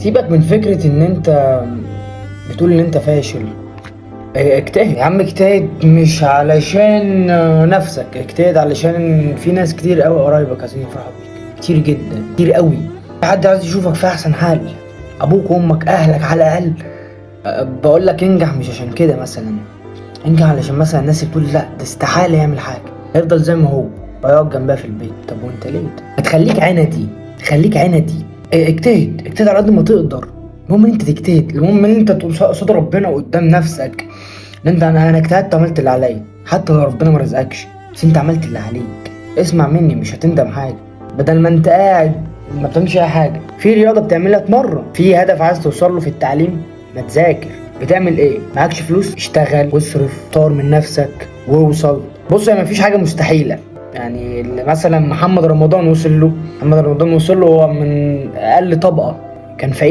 سيبك من فكرة ان انت بتقول ان انت فاشل. اجتهد يا عم، اجتهد مش علشان نفسك، اجتهد علشان في ناس كتير قوي قرايبك عايزين يفرحوا بيك، كتير جدا، كتير قوي. في حد عايز يشوفك في احسن حال، ابوك وامك اهلك على الاقل. بقول لك انجح مش عشان كده مثلا، انجح علشان مثلا الناس بتقول لا ده استحالة يعمل حاجة، هيفضل زي ما هو ويقعد جنبها في البيت. طب وانت ليه؟ ما تخليك عندي، خليك عندي. اجتهد، اجتهد على قد ما تقدر. المهم ان انت تجتهد، المهم ان انت تقول قصاد ربنا وقدام نفسك ان انا اجتهدت وعملت اللي عليا، حتى لو ربنا ما رزقكش بس انت عملت اللي عليك. اسمع مني، مش هتندم حاجة. بدل ما انت قاعد ما بتعملش اي حاجة، في رياضة بتعملها اتمرن، في هدف عايز توصل له في التعليم ما تذاكر. بتعمل ايه؟ معكش فلوس؟ اشتغل واصرف، طور من نفسك ووصل. بص، يعني مفيش حاجة مستحيلة. يعني اللي مثلا محمد رمضان وصل له، محمد رمضان وصل له هو من اقل طبقة، كان فقير.